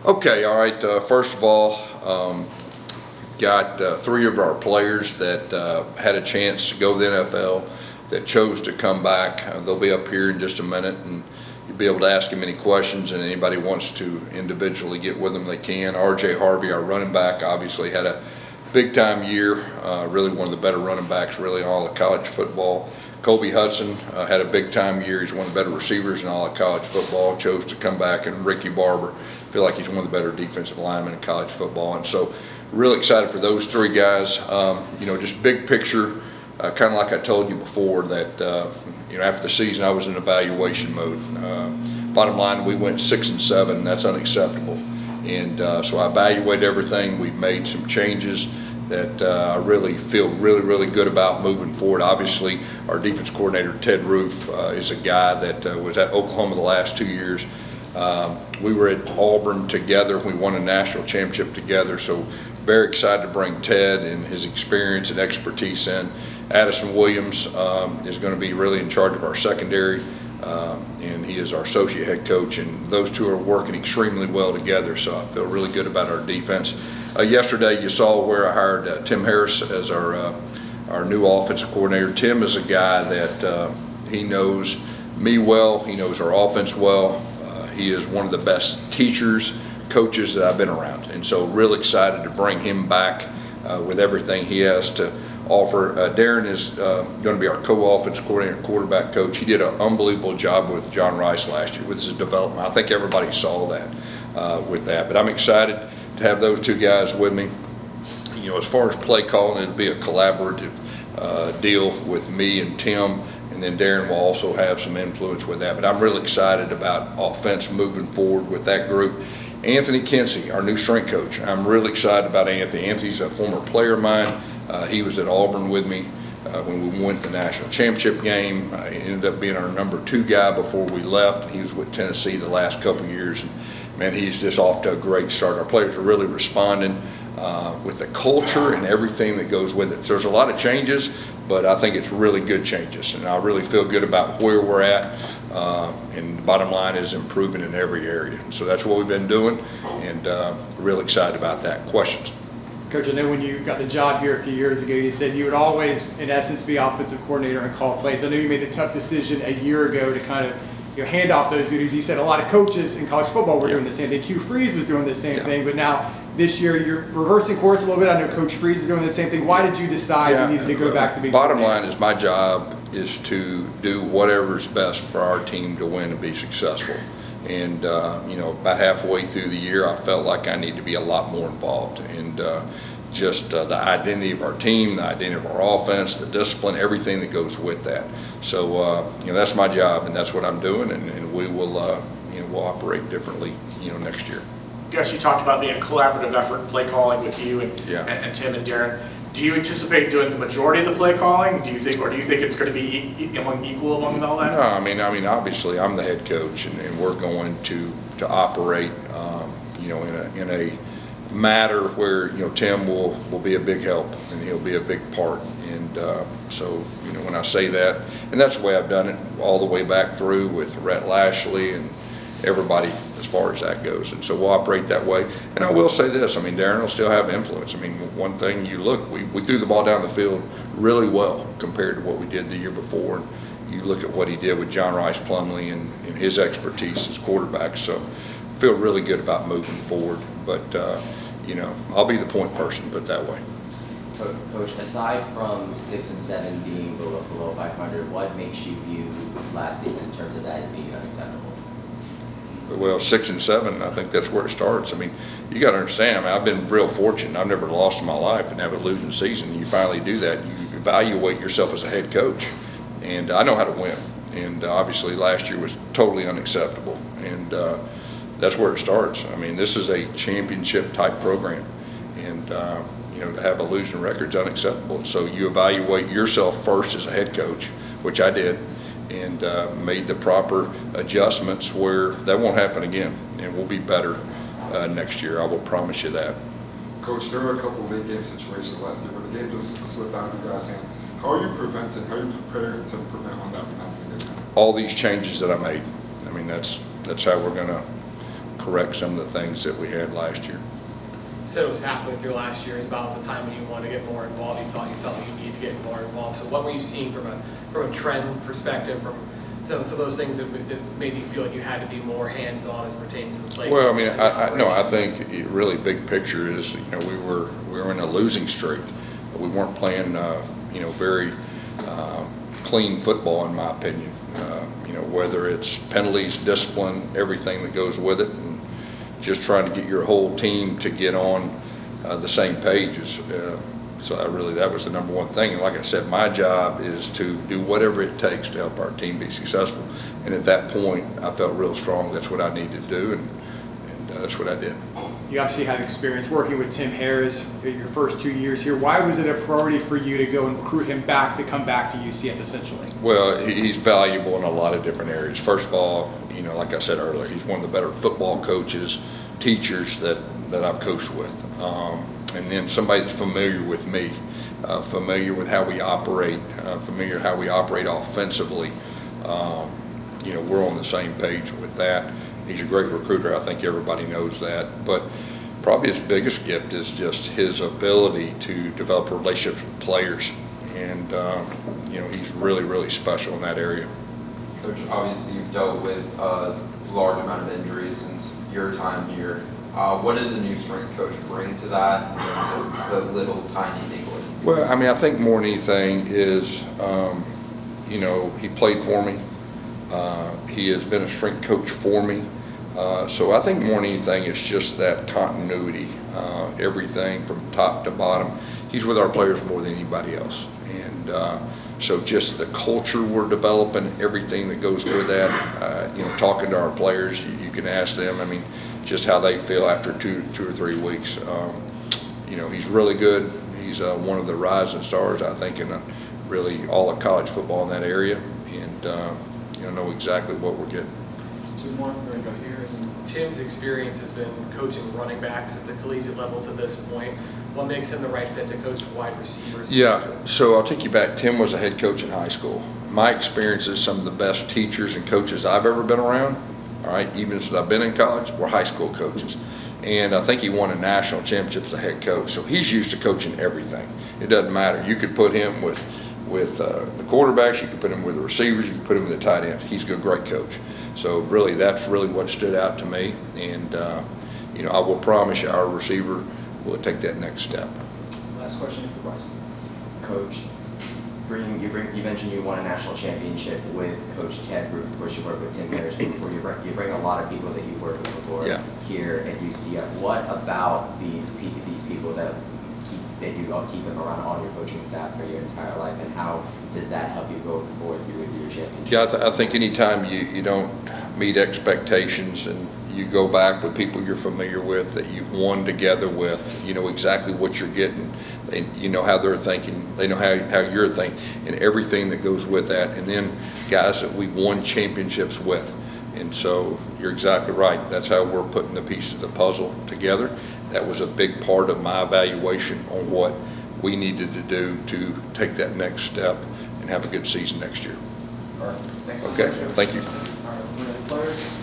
Okay, all right. First of all, got three of our players that had a chance to go to the NFL that chose to come back. They'll be up here in just a minute, and you'll be able to ask them any questions, and anybody wants to individually get with them, they can. R.J. Harvey, our running back, obviously had a big-time year, really one of the better running backs really in all of college football. Kobe Hudson had a big-time year. He's one of the better receivers in all of college football, chose to come back. And Ricky Barber, I feel like he's one of the better defensive linemen in college football. And so really excited for those three guys. Just big picture, kind of like I told you before that, after the season I was in evaluation mode. Bottom line, we went 6-7. That's unacceptable. And so I evaluated everything. We've made some changes that I really feel really good about moving forward. Obviously, our defense coordinator, Ted Roof, is a guy that was at Oklahoma the last 2 years. We were at Auburn together. We won a national championship together. So very excited to bring Ted and his experience and expertise in. Addison Williams is going to be really in charge of our secondary. And he is our associate head coach, and those two are working extremely well together, so I feel really good about our defense. Yesterday you saw where I hired Tim Harris as our new offensive coordinator. Tim is a guy that he knows me well, he knows our offense well. He is one of the best teachers, coaches that I've been around, and so real excited to bring him back with everything he has to offer. Darren is going to be our co-offensive coordinator, quarterback coach. He did an unbelievable job with John Rice last year with his development. I think everybody saw that with that. But I'm excited to have those two guys with me. As far as play calling, it'll be a collaborative deal with me and Tim, and then Darren will also have some influence with that. But I'm really excited about offense moving forward with that group. Anthony Kinsey, our new strength coach. I'm really excited about Anthony. Anthony's a former player of mine. He was at Auburn with me when we went to the national championship game. He ended up being our number 2 guy before we left. He was with Tennessee the last couple of years. And, man, he's just off to a great start. Our players are really responding with the culture and everything that goes with it. So there's a lot of changes, but I think it's really good changes. And I really feel good about where we're at. And the bottom line is improving in every area. So that's what we've been doing, and real excited about that. Questions? Coach, I know when you got the job here a few years ago, you said you would always, in essence, be offensive coordinator and call plays. I know you made the tough decision a year ago to kind of hand off those duties. You said a lot of coaches in college football were doing the same thing. Hugh Freeze was doing the same thing, but now this year you're reversing course a little bit. I know Coach Freeze is doing the same thing. Why did you decide you needed to go back to being Bottom line is my job is to do whatever's best for our team to win and be successful. And about halfway through the year, I felt like I need to be a lot more involved, and just the identity of our team, the identity of our offense, the discipline, everything that goes with that. So that's my job, and that's what I'm doing, and we will we'll operate differently next year. I guess you talked about being a collaborative effort in play calling with you and Tim and Darren. Do you anticipate doing the majority of the play calling? Do you think it's going to be equal among all that? No, I mean, obviously, I'm the head coach, and we're going to operate, in a matter where Tim will be a big help, and he'll be a big part. And so when I say that, and that's the way I've done it all the way back through with Rhett Lashley and everybody as far as that goes, and so we'll operate that way. And I will say this, Darren will still have influence. One thing, we threw the ball down the field really well compared to what we did the year before, and you look at what he did with John Rice Plumlee and his expertise as quarterback, so I feel really good about moving forward. But I'll be the point person, put it that way. Coach, aside from 6-7 being below 500, what makes you view last season in terms of that as being unacceptable? Well, 6-7, I think that's where it starts. You got to understand, I've been real fortunate. I've never lost in my life and have a losing season. You finally do that. You evaluate yourself as a head coach, and I know how to win. And obviously last year was totally unacceptable, and that's where it starts. This is a championship type program, and to have a losing record is unacceptable. So you evaluate yourself first as a head coach, which I did, and made the proper adjustments where that won't happen again, and we'll be better next year. I will promise you that. Coach, there were a couple of late game situations last year, but the game just slipped out of your guys' hand. How are you prepared to prevent on that from happening again? All these changes that I made. That's how we're going to correct some of the things that we had last year. You said it was halfway through last year is about the time when you wanted to get more involved. You felt you needed to get more involved. So what were you seeing from a trend perspective, from some of those things that made you feel like you had to be more hands-on as it pertains to the play? Well, I mean, I think really big picture is, you know, we were in a losing streak. We weren't playing, you know, very clean football, in my opinion. You know, whether it's penalties, discipline, everything that goes with it, and just trying to get your whole team to get on the same page is. So that was the number one thing. And like I said, my job is to do whatever it takes to help our team be successful. And at that point, I felt real strong that's what I needed to do, and that's what I did. You obviously have experience working with Tim Harris in your first 2 years here. Why was it a priority for you to go and recruit him back to come back to UCF essentially? Well, he's valuable in a lot of different areas. First of all, you know, like I said earlier, he's one of the better football coaches, teachers that I've coached with. And then somebody that's familiar with me, familiar with how we operate, familiar how we operate offensively. You know, we're on the same page with that. He's a great recruiter. I think everybody knows that. But probably his biggest gift is just his ability to develop relationships with players. And, you know, he's really, really special in that area. Coach, obviously you've dealt with a large amount of injuries since your time here. What does a new strength coach bring to that in terms of the little tiny niggling? Well, I mean, I think more than anything is, you know, he played for me. He has been a strength coach for me. So I think more than anything, it's just that continuity, everything from top to bottom. He's with our players more than anybody else. And so just the culture we're developing, everything that goes with that, you know, talking to our players, you can ask them, I mean, just how they feel after two or 3 weeks. You know, he's really good. He's one of the rising stars, I think, in really all of college football in that area. And, you know exactly what we're getting. Two more. We're going to go here. Tim's experience has been coaching running backs at the collegiate level to this point. What makes him the right fit to coach wide receivers? Yeah, so I'll take you back. Tim was a head coach in high school. My experience is some of the best teachers and coaches I've ever been around, all right, even since I've been in college, were high school coaches. And I think he won a national championship as a head coach. So he's used to coaching everything. It doesn't matter. You could put him with the quarterbacks, you could put him with the receivers, you could put him with the tight ends. He's a great coach. So really, that's really what stood out to me. And, you know, I will promise you our receiver will take that next step. Last question for Bryson. Coach, you mentioned you won a national championship with Coach Ted Root. Of course, you worked with Tim Harris before. You bring a lot of people that you've worked with before here at UCF. What about these people that you all keep them around on your coaching staff for your entire life, and how does that help you go forward through with your championship? Yeah, I think anytime you don't meet expectations and you go back with people you're familiar with, that you've won together with, you know exactly what you're getting. You know how they're thinking. They know how you're thinking, and everything that goes with that. And then guys that we've won championships with. And so you're exactly right. That's how we're putting the pieces of the puzzle together. That was a big part of my evaluation on what we needed to do to take that next step and have a good season next year. All right. Thanks so Okay, much. thank you. All right, players.